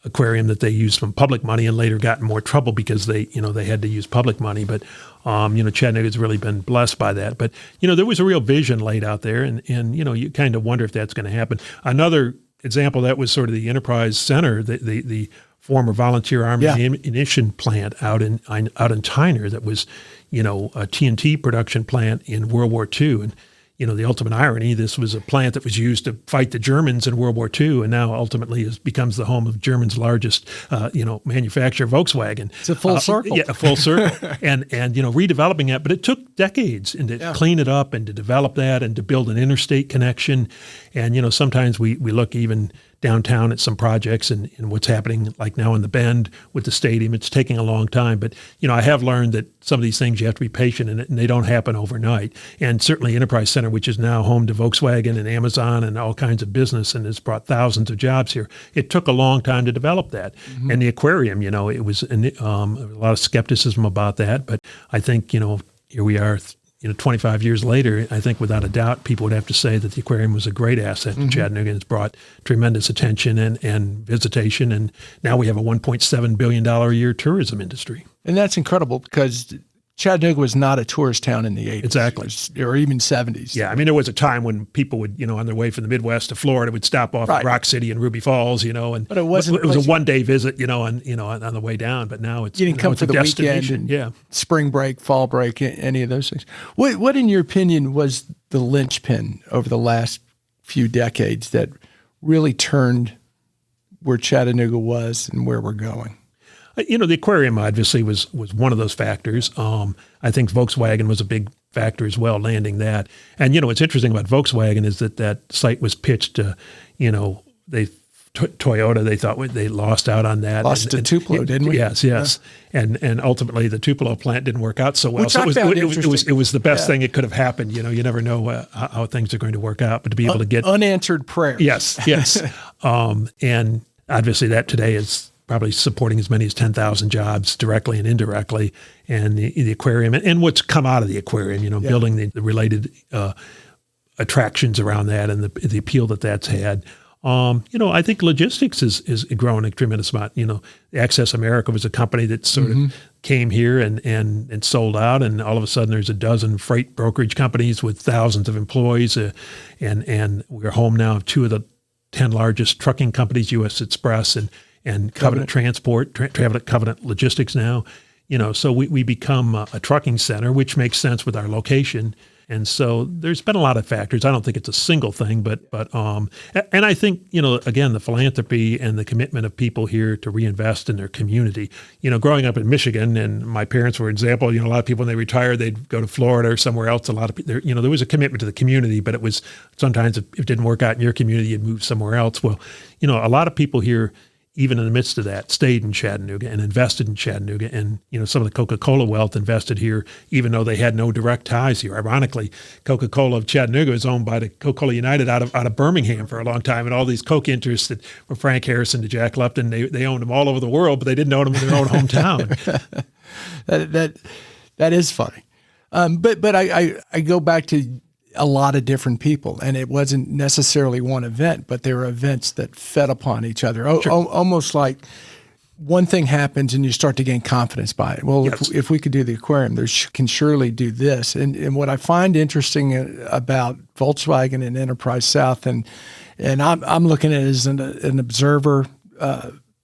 aquarium that they used from public money and later got in more trouble because they had to use public money. But, Chattanooga's really been blessed by that. But, there was a real vision laid out there and you kind of wonder if that's going to happen. Another example, that was sort of the Enterprise Center, the former volunteer army ammunition plant out in Tyner that was, a TNT production plant in World War II. And, the ultimate irony, this was a plant that was used to fight the Germans in World War II, and now ultimately becomes the home of Germany's largest, manufacturer, Volkswagen. It's a full circle. Yeah, a full circle. and redeveloping that. But it took decades to clean it up and to develop that and to build an interstate connection. And, sometimes we look even downtown at some projects and what's happening like now in the Bend with the stadium. It's taking a long time. But, I have learned that some of these things you have to be patient in it, and they don't happen overnight. And certainly Enterprise Center, which is now home to Volkswagen and Amazon and all kinds of business and has brought thousands of jobs here, it took a long time to develop that. Mm-hmm. And the aquarium, it was a lot of skepticism about that. But I think, here we are, 25 years later, I think without a doubt, people would have to say that the aquarium was a great asset to Chattanooga, and it's brought tremendous attention and visitation. And now we have a $1.7 billion a year tourism industry. And that's incredible because Chattanooga was not a tourist town in the 80s. Exactly. Or even 70s. Yeah. I mean, there was a time when people would, on their way from the Midwest to Florida, would stop off at Rock City and Ruby Falls, but it wasn't. It was a one-day visit, on the way down. But now it's, you didn't come for the weekend and spring break, fall break, any of those things. What, in your opinion, was the linchpin over the last few decades that really turned where Chattanooga was and where we're going? The aquarium obviously was one of those factors. I think Volkswagen was a big factor as well, landing that. And, what's interesting about Volkswagen is that site was pitched to, Toyota, they thought they lost out on that. Lost to Tupelo, didn't we? Yes. Yeah. And ultimately the Tupelo plant didn't work out so well. Which so it was the best thing it could have happened. You never know how things are going to work out, but to be able to get unanswered prayers. Yes. And obviously that today is probably supporting as many as 10,000 jobs directly and indirectly, and the aquarium and what's come out of the aquarium, building the related attractions around that and the appeal that's had. I think logistics is growing a tremendous amount. Access America was a company that sort of came here and sold out, and all of a sudden there's a dozen freight brokerage companies with thousands of employees, and we're home now of 2 of the 10 largest trucking companies, U.S. Express and Covenant Transport, Covenant Logistics now. So we become a trucking center, which makes sense with our location. And so there's been a lot of factors. I don't think it's a single thing, but and I think, again, the philanthropy and the commitment of people here to reinvest in their community. Growing up in Michigan, and my parents were an example, a lot of people when they retired, they'd go to Florida or somewhere else. A lot of people, there was a commitment to the community, but it was sometimes if it didn't work out in your community, you'd move somewhere else. Well, a lot of people here, even in the midst of that, stayed in Chattanooga and invested in Chattanooga. And, some of the Coca-Cola wealth invested here, even though they had no direct ties here. Ironically, Coca-Cola of Chattanooga is owned by the Coca-Cola United out of Birmingham for a long time. And all these Coke interests that from Frank Harrison to Jack Lupton, they owned them all over the world, but they didn't own them in their own hometown. That is funny. But I go back to a lot of different people, and it wasn't necessarily one event, but there were events that fed upon each other. Sure. Almost like one thing happens and you start to gain confidence by it. Well, yes. if we could do the aquarium, can surely do this. And what I find interesting about Volkswagen and Enterprise South, and I'm looking at it as an observer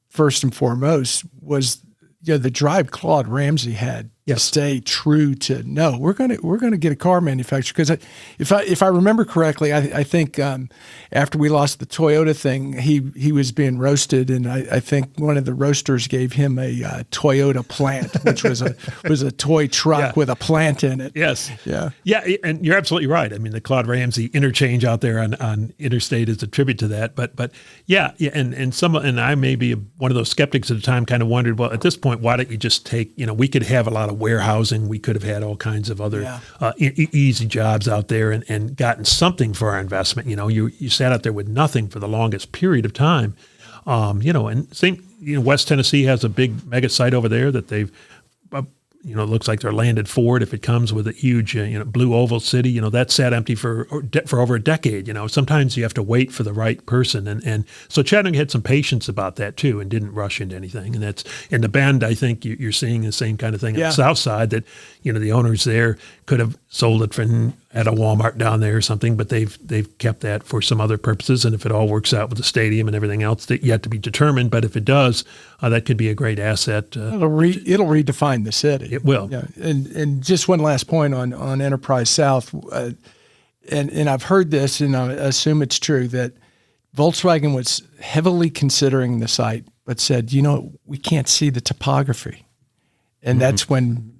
first and foremost, was the drive Claude Ramsey had. Yes. To stay true to no, we're gonna get a car manufacturer, because if I remember correctly, I think after we lost the Toyota thing, he was being roasted, and I think one of the roasters gave him a Toyota plant, which was a toy truck with a plant in it. Yes, yeah, and you're absolutely right. I mean, the Claude Ramsey interchange out there on Interstate is a tribute to that. But and I may be one of those skeptics at the time, kind of wondered, well, at this point, why don't you just take? We could have a lot of warehousing. We could have had all kinds of other easy jobs out there and gotten something for our investment. You sat out there with nothing for the longest period of time. And same, West Tennessee has a big mega site over there that they've, it looks like they're landed Ford if it comes with a huge, blue oval city. That sat empty for over a decade. Sometimes you have to wait for the right person, and so Chattanooga had some patience about that too, and didn't rush into anything. And that's in the Bend. I think you're seeing the same kind of thing on the South Side. That the owners there could have sold it at a Walmart down there or something, but they've kept that for some other purposes. And if it all works out with the stadium and everything else, that yet to be determined. But if it does, that could be a great asset. It'll redefine the city. It will. Yeah. And just one last point on Enterprise South, and I've heard this, and I assume it's true, that Volkswagen was heavily considering the site, but said, we can't see the topography. And that's when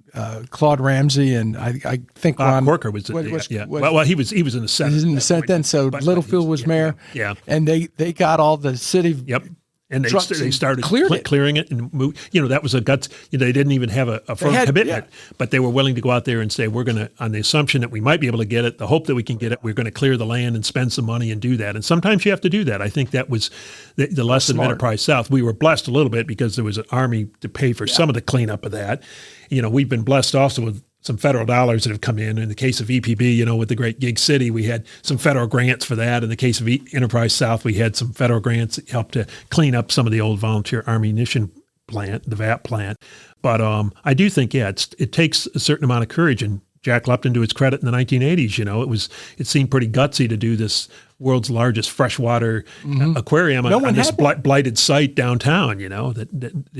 Claude Ramsey and I think Ron Corker was well, he was in the Senate. He was in the Senate then, so Littlefield was mayor. Yeah. And they got all the city. Yep. And they started clearing it and move. That was a guts. They didn't even have a firm commitment, but they were willing to go out there and say, we're going to, on the assumption that we might be able to get it, the hope that we can get it, we're going to clear the land and spend some money and do that. And sometimes you have to do that. I think that was the lesson of Enterprise South. We were blessed a little bit because there was an army to pay for some of the cleanup of that. We've been blessed also with some federal dollars that have come in. In the case of EPB, with the great Gig City, we had some federal grants for that. In the case of Enterprise South, we had some federal grants that helped to clean up some of the old volunteer ammunition plant, the VAT plant. But I do think, it takes a certain amount of courage. And Jack Lupton, to his credit, in the 1980s, it seemed pretty gutsy to do this world's largest freshwater aquarium on this blighted site downtown. That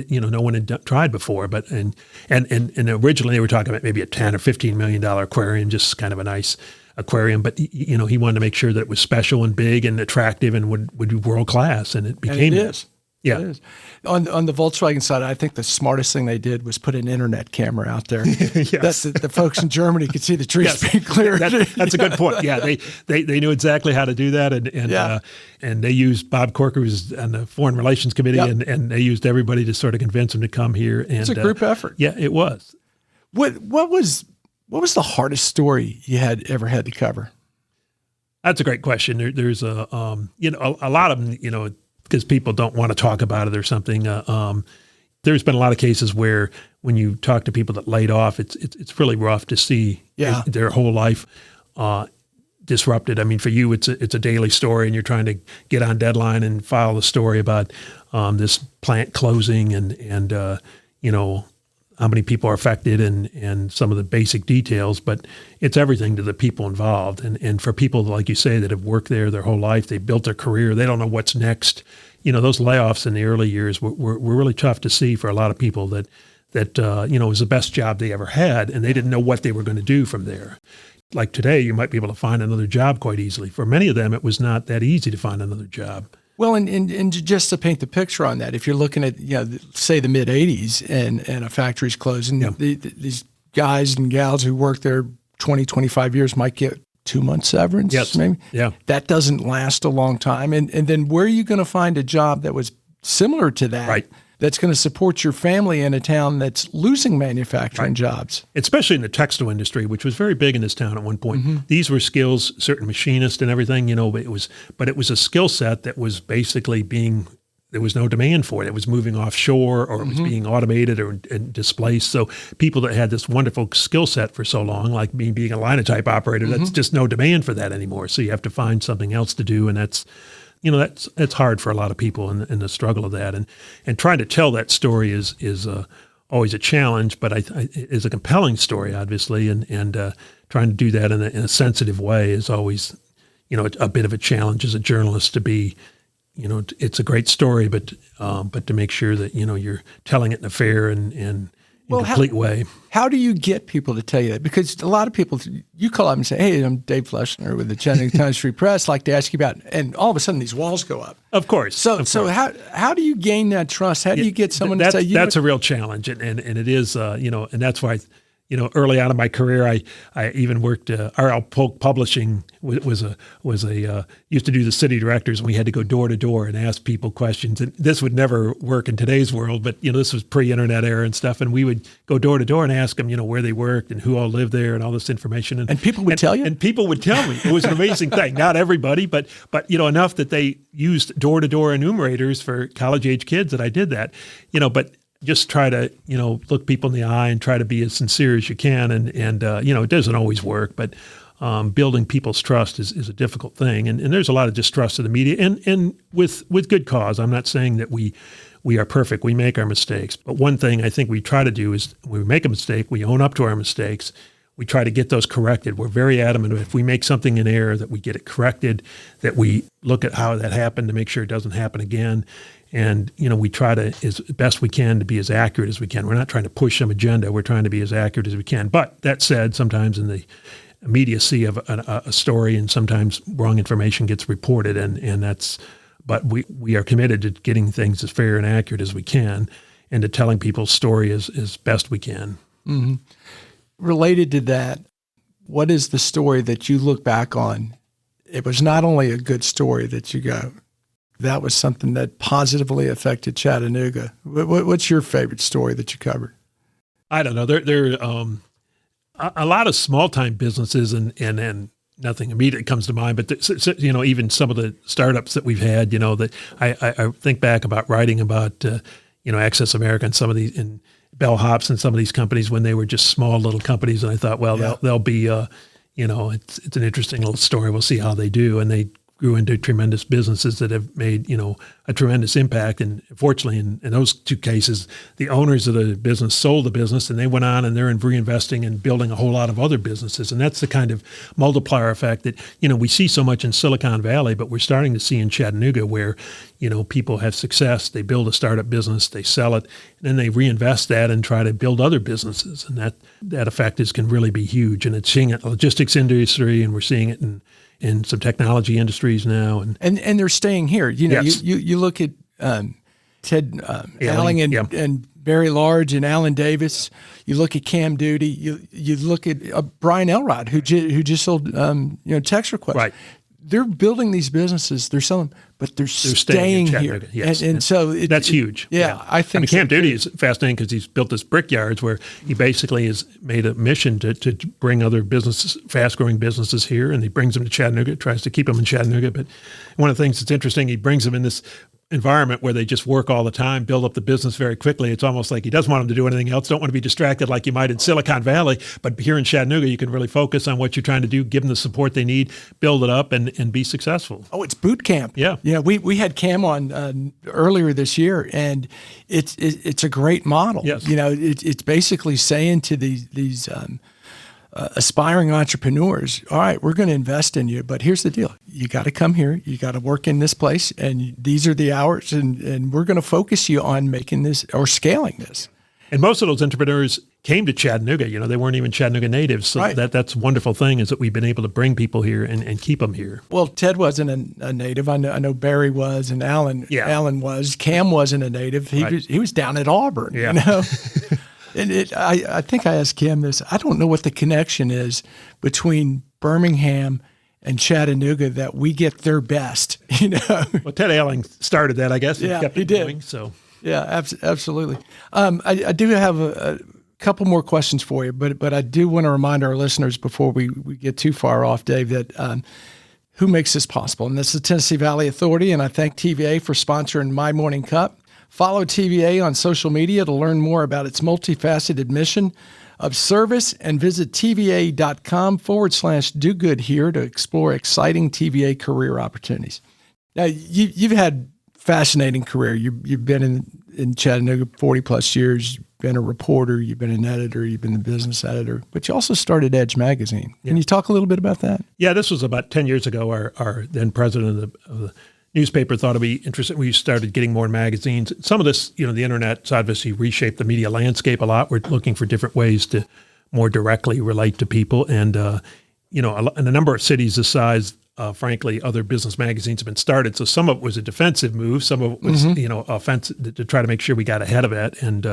no one had tried before. But and originally they were talking about maybe a $10 or $15 million aquarium, just kind of a nice aquarium. But he wanted to make sure that it was special and big and attractive and would be world class, and it became. And it is. Yeah. It is. On the Volkswagen side, I think the smartest thing they did was put an internet camera out there. Yes. The folks in Germany could see the trees being cleared. That's a good point. Yeah, they knew exactly how to do that, and they used Bob Corker, who's on the Foreign Relations Committee, and they used everybody to sort of convince him to come here. And it's a group effort. Yeah, it was. What was the hardest story you ever had to cover? That's a great question. There's a lot of them, because people don't want to talk about it or something. There's been a lot of cases where when you talk to people that laid off, it's really rough to see their whole life. disrupted. I mean, for you, it's a daily story, and you're trying to get on deadline and file the story about this plant closing and how many people are affected and some of the basic details. But it's everything to the people involved. And for people, like you say, that have worked there their whole life, they built their career, they don't know what's next. Those layoffs in the early years were really tough to see for a lot of people that it was the best job they ever had, and they didn't know what they were going to do from there. Like today, you might be able to find another job quite easily. For many of them, it was not that easy to find another job. Well, and just to paint the picture on that, if you're looking at, say the mid 80s and a factory's closing, these guys and gals who work there 20, 25 years might get 2 months severance, yes. maybe. Yeah. That doesn't last a long time. And then where are you going to find a job that was similar to that? Right. That's going to support your family in a town that's losing manufacturing jobs. Especially in the textile industry, which was very big in this town at one point. Mm-hmm. These were skills, certain machinists and everything, but it was a skill set that was basically there was no demand for it. It was moving offshore, or it was being automated and displaced. So people that had this wonderful skill set for so long, like me being a linotype operator, that's just no demand for that anymore. So you have to find something else to do, and that's hard for a lot of people in the struggle of that. And trying to tell that story is always a challenge, but it's a compelling story, obviously, and trying to do that in a sensitive way is always, a bit of a challenge as a journalist to be, it's a great story, but to make sure that, you're telling it in a fair and complete way. How do you get people to tell you that? Because a lot of people, you call up and say, "Hey, I'm Dave Flessner with the Chattanooga Times Free Press. Like to ask you about," and all of a sudden these walls go up. Of course. So how do you gain that trust? How do you get someone to say that's a real challenge, and it is and that's why. Early on in my career, I even worked. R.L. Polk Publishing was used to do the city directors, and we had to go door to door and ask people questions. And this would never work in today's world, but this was pre-internet era and stuff. And we would go door to door and ask them, where they worked and who all lived there and all this information. And people would tell you. And people would tell me. It was an amazing thing. Not everybody, but enough that they used door to door enumerators for college age kids that I did that. But just try to, look people in the eye and try to be as sincere as you can. And it doesn't always work, but building people's trust is a difficult thing. And there's a lot of distrust of the media and with good cause. I'm not saying that we are perfect. We make our mistakes. But one thing I think we try to do is when we make a mistake, we own up to our mistakes. We try to get those corrected. We're very adamant if we make something in error that we get it corrected, that we look at how that happened to make sure it doesn't happen again. And, we try to, as best we can, to be as accurate as we can. We're not trying to push some agenda. We're trying to be as accurate as we can. But that said, sometimes in the immediacy of a story and sometimes wrong information gets reported. But we are committed to getting things as fair and accurate as we can and to telling people's story as best we can. Mm-hmm. Related to that, what is the story that you look back on? It was not only a good story that you go, that was something that positively affected Chattanooga. What's your favorite story that you covered? I don't know. There are a lot of small-time businesses and nothing immediate comes to mind, but even some of the startups that we've had, that I think back about writing about, Access America and some of these, and Bell Hops and some of these companies when they were just small little companies. And I thought, well, they'll be, it's an interesting little story. We'll see how they do. And they grew into tremendous businesses that have made, a tremendous impact. And fortunately, in those two cases, the owners of the business sold the business and they went on and they're reinvesting and building a whole lot of other businesses. And that's the kind of multiplier effect that, we see so much in Silicon Valley, but we're starting to see in Chattanooga where, people have success, they build a startup business, they sell it, and then they reinvest that and try to build other businesses. And that effect can really be huge. And it's seeing it in the logistics industry, and we're seeing it in some technology industries now, and they're staying here. Yes. You look at Ted Alling and Barry Large and Alan Davis. You look at Cam Doody. You look at Brian Elrod, who just sold Text Request. Right. They're building these businesses. They're selling, but they're staying here. Yes. And so that's huge. Yeah, I think Cam Doody is fascinating because he's built this brickyards where he basically has made a mission to bring other businesses, fast-growing businesses here, and he brings them to Chattanooga, tries to keep them in Chattanooga. But one of the things that's interesting, he brings them in this environment where they just work all the time, build up the business very quickly. It's almost like he doesn't want them to do anything else, don't want to be distracted like you might in Silicon Valley. But here in Chattanooga, you can really focus on what you're trying to do, give them the support they need, build it up, and be successful. Oh, it's boot camp. Yeah. We had Cam on earlier this year, and it's a great model. Yes. It's basically saying to these aspiring entrepreneurs, all right, we're going to invest in you, but here's the deal. You got to come here. You got to work in this place, and these are the hours, and we're going to focus you on making this or scaling this. And most of those entrepreneurs came to Chattanooga. They weren't even Chattanooga natives. So right. That's a wonderful thing is that we've been able to bring people here and keep them here. Well, Ted wasn't a native. I know Barry was, and Alan was. Cam wasn't a native. He was down at Auburn. Yeah. And I think I asked Cam this. I don't know what the connection is between Birmingham and Chattanooga that we get their best. Well, Ted Alling started that, I guess. Yeah, kept he it did. Going, so. Yeah, absolutely. I do have a couple more questions for you, but I do want to remind our listeners before we get too far off, Dave, that who makes this possible? And this is the Tennessee Valley Authority, and I thank TVA for sponsoring My Morning Cup. Follow TVA on social media to learn more about its multifaceted mission of service, and visit TVA.com/do good here to explore exciting TVA career opportunities. Now, you've had fascinating career. You've been in Chattanooga 40 plus years. You've been a reporter. You've been an editor. You've been the business editor. But you also started Edge Magazine. Can you talk a little bit about that? Yeah, this was about 10 years ago. Our then president of the newspaper thought it'd be interesting. We started getting more magazines. Some of this, the internet's obviously reshaped the media landscape a lot. We're looking for different ways to more directly relate to people. And, in a number of cities this size, frankly, other business magazines have been started. So some of it was a defensive move. Some of it was, offensive to try to make sure we got ahead of it. And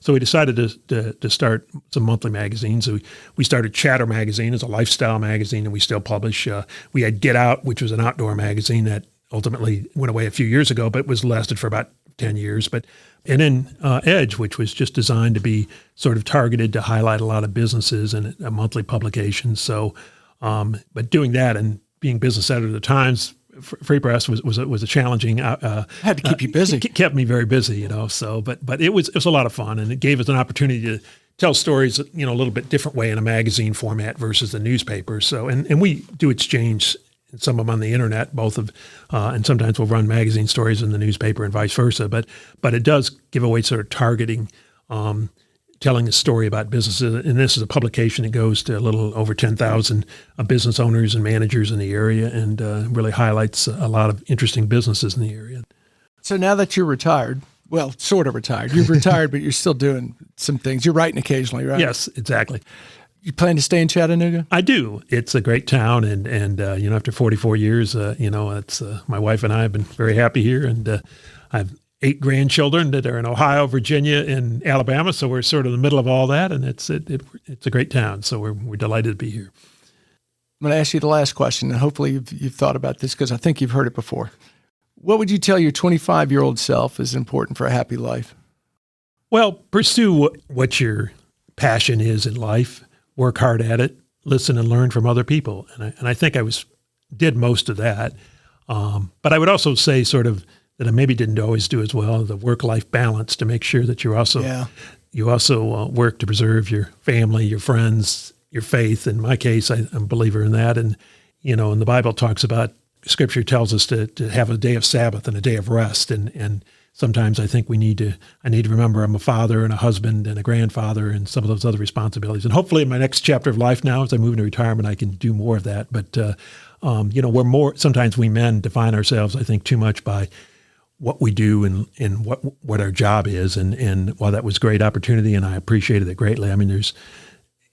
so we decided to start some monthly magazines. So we started Chatter Magazine as a lifestyle magazine, and we still publish. We had Get Out, which was an outdoor magazine that ultimately went away a few years ago, but lasted for about 10 years. And then Edge, which was just designed to be sort of targeted to highlight a lot of businesses and a monthly publication. So, but doing that and being business editor of the Times, Free Press was a challenging. Had to keep you busy. Kept me very busy, So, but it was a lot of fun, and it gave us an opportunity to tell stories, a little bit different way in a magazine format versus the newspaper. So, and we do exchange some of them on the internet, both of, and sometimes we'll run magazine stories in the newspaper and vice versa. But it does give away sort of targeting, telling a story about businesses. And this is a publication that goes to a little over 10,000 business owners and managers in the area, and really highlights a lot of interesting businesses in the area. So now that you're retired, well, sort of retired. You've retired, but you're still doing some things. You're writing occasionally, right? Yes, exactly. You plan to stay in Chattanooga? I do. It's a great town, and after 44 years, it's my wife and I have been very happy here, and I have 8 grandchildren that are in Ohio, Virginia, and Alabama. So we're sort of in the middle of all that, and it's a great town. So we're delighted to be here. I'm going to ask you the last question, and hopefully you've thought about this because I think you've heard it before. What would you tell your 25-year-old self is important for a happy life? Well, pursue what your passion is in life. Work hard at it, listen and learn from other people. And I think I did most of that. But I would also say sort of that I maybe didn't always do as well, the work-life balance, to make sure that you also work to preserve your family, your friends, your faith. In my case, I'm a believer in that. And, and the Bible talks about, Scripture tells us to have a day of Sabbath and a day of rest. And sometimes I think I need to remember I'm a father and a husband and a grandfather and some of those other responsibilities. And hopefully in my next chapter of life now, as I move into retirement, I can do more of that. But, sometimes we men define ourselves, I think, too much by what we do and what our job is. And while that was a great opportunity and I appreciated it greatly, I mean,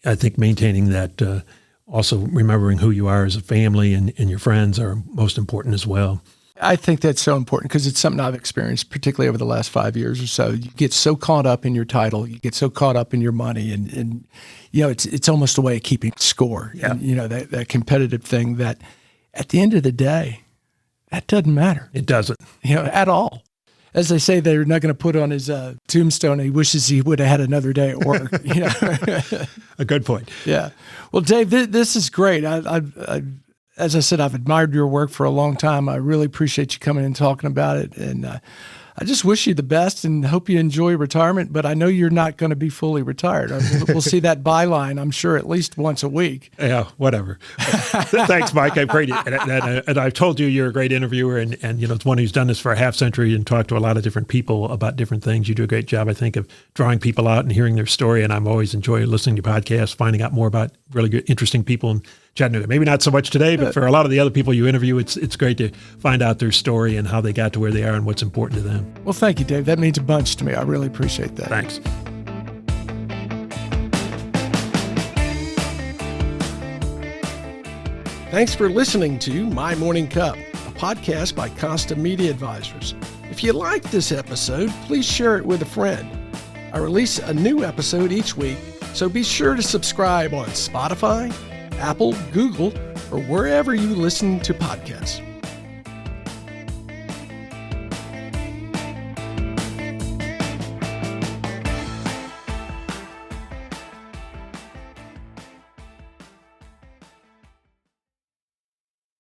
I think maintaining that, also remembering who you are as a family and your friends are most important as well. I think that's so important because it's something I've experienced, particularly over the last 5 years or so. You get so caught up in your title, you get so caught up in your money, and it's almost a way of keeping score. Yeah. And, that competitive thing that at the end of the day, that doesn't matter. It doesn't. At all. As they say, they're not going to put on his tombstone, he wishes he would have had another day at work. A good point. Yeah. Well, Dave, this is great. I've as I said, I've admired your work for a long time. I really appreciate you coming and talking about it. And I just wish you the best and hope you enjoy retirement. But I know you're not going to be fully retired. We'll see that byline, I'm sure, at least once a week. Yeah, whatever. Thanks, Mike. I'm great. And I've told you you're a great interviewer. And it's one who's done this for a half century and talked to a lot of different people about different things. You do a great job, I think, of drawing people out and hearing their story. And I'm always enjoying listening to podcasts, finding out more about really good, interesting people in Chattanooga. Maybe not so much today, but for a lot of the other people you interview, it's great to find out their story and how they got to where they are and what's important to them. Well, thank you, Dave. That means a bunch to me. I really appreciate that. Thanks. Thanks for listening to My Morning Cup, a podcast by Consta Media Advisors. If you like this episode, please share it with a friend. I release a new episode each week, so be sure to subscribe on Spotify, Apple, Google, or wherever you listen to podcasts.